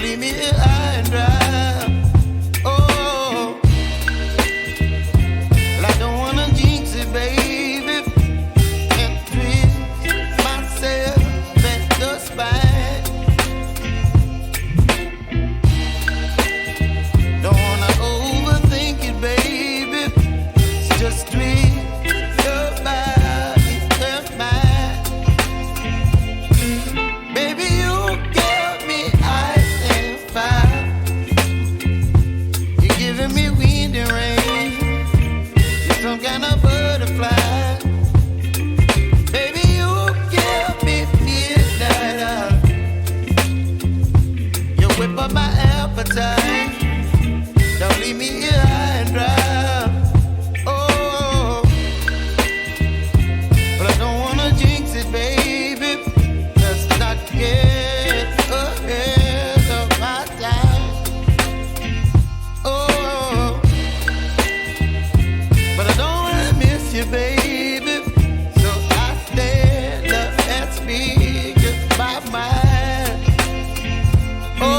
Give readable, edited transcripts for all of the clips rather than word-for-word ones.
leave me here high and dry. Oh, well, I don't wanna jinx it, baby, and twist myself at the spine. Don't wanna overthink it, baby. It's just twist your body and mine. Baby, you give me ice and fire. You're giving me wind and rain. You're some kind of butterfly. Baby, you give me midnight. You whip up my appetite. Don't leave me here high and dry. Oh, but I don't wanna jinx it, baby. Let's not get ahead of my time. Oh, but I don't wanna miss you, baby. So I stand up and speak my mind. Oh.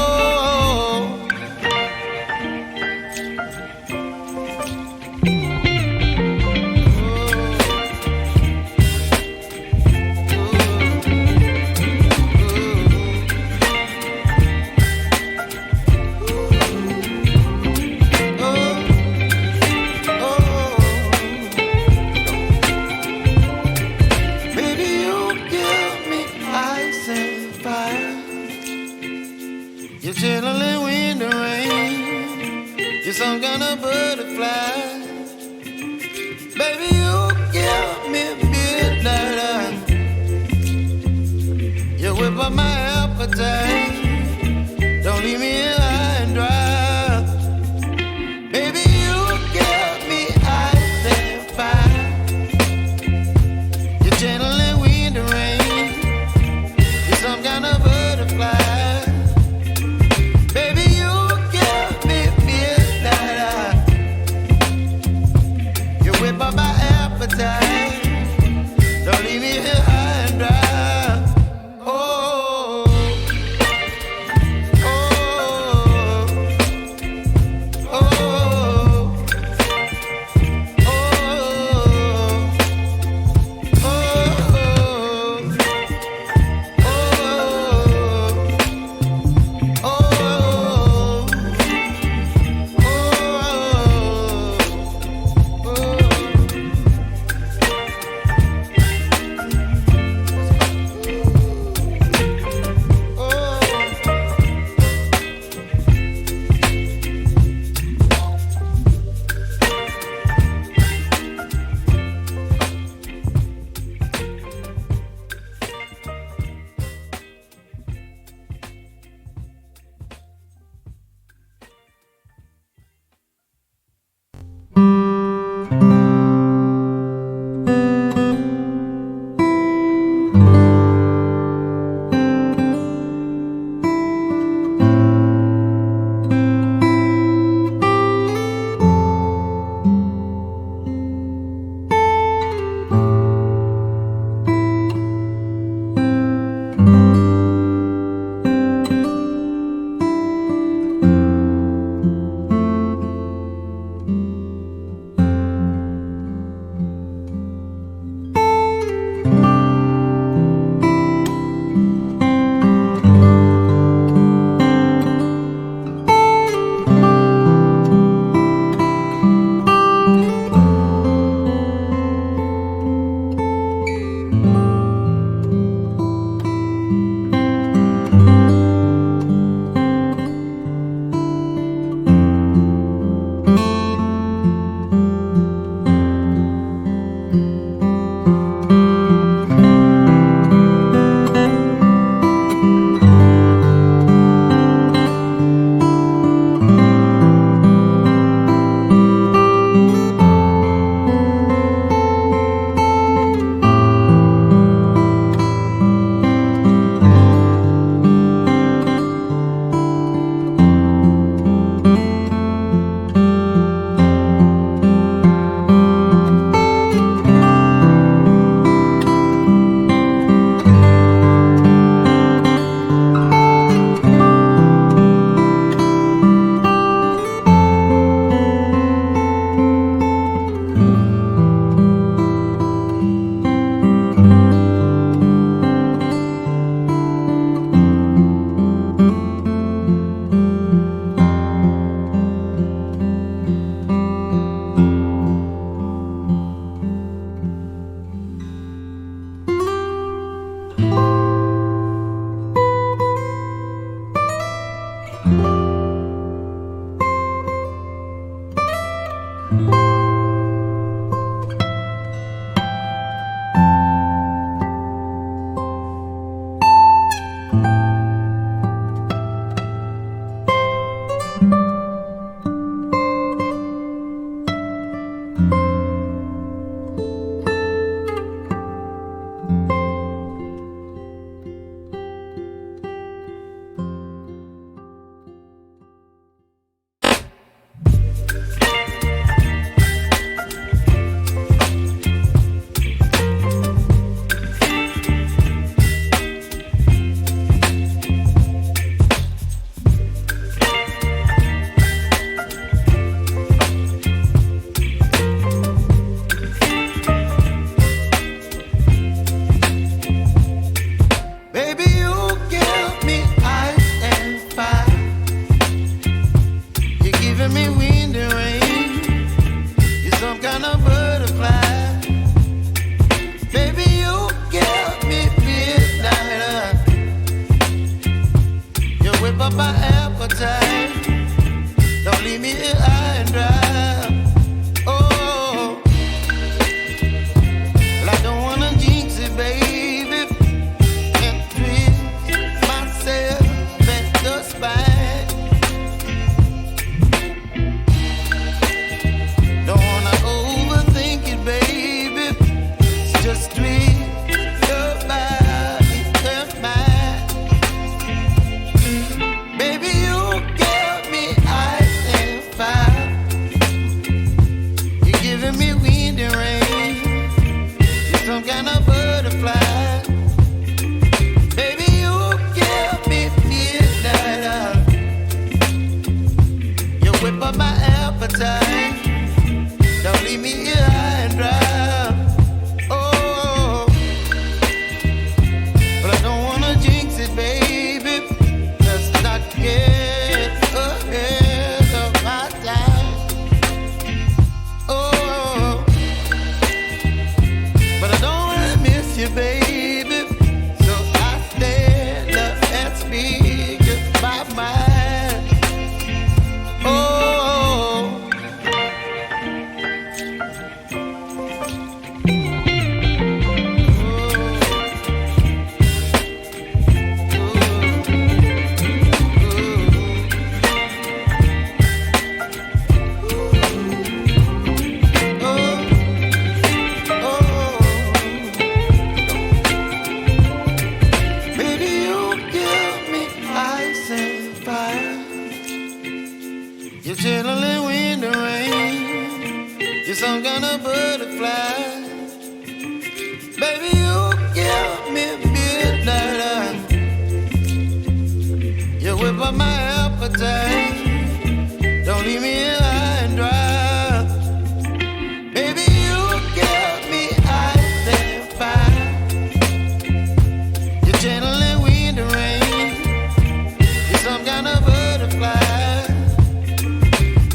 Baby, you give me ice and fire. You're chilling wind and rain. You're some kind of butterfly. Baby, you give me midnight. You whip up my appetite. Don't leave me here high and dry. Baby, you give me ice and fire. You're channeling wind and rain. You're some kind of butterfly. Baby, you give me midnight. You whip up my appetite. Don't leave me here high and dry. Oh. up my appetite. Don't leave me here high and dry. Oh, well, I don't wanna jinx it, baby, and twist myself at the spine. Don't wanna overthink it, baby. It's just twist your body and mine. Baby, you give me ice and fire. You're giving me wind and rain. You're some kind of butterfly. Baby, you give me midnight. You whip up my appetite. Don't leave me here high and dry. Oh, but I don't wanna jinx it, baby. Let's not get ahead of my time. Oh, but I don't wanna miss you, baby. So I stand up and speak just my mind. Oh. Baby, you give me ice and fire. You're chilling wind and rain. You're some kind of butterfly. Baby, you give me midnight. You whip up my appetite. Don't leave me here high and dry. Baby, you give me ice and fire. You're channeling wind and rain. You're some kind of butterfly.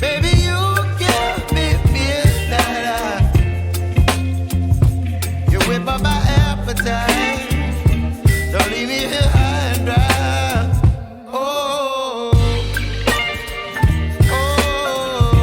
Baby, you give me midnight. You whip up my appetite. Don't leave me here high and dry. Oh, oh,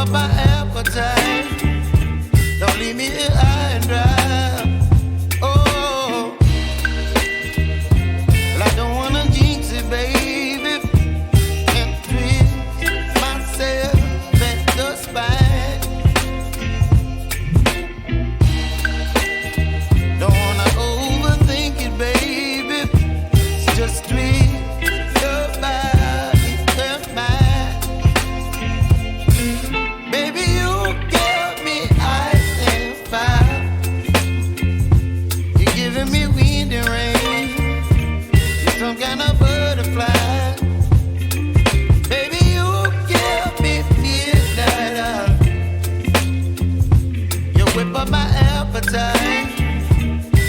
up my appetite. Don't leave me here high and dry. Oh, well, I don't wanna jinx it, baby, and twist myself at the spine. Don't wanna overthink it, baby. It's just twist your body and mine. Baby, you give me ice and fire. You're giving me wind and rain. You're some kind of butterfly. Baby, you give me midnight. You whip up my appetite.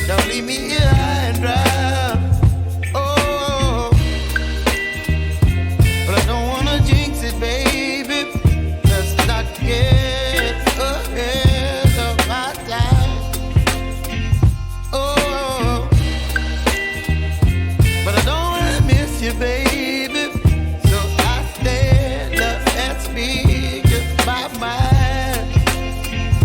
Don't leave me here high and dry. Oh, but I don't wanna jinx it, baby. Let's not get ahead of my time. Oh, but I don't wanna miss you, baby.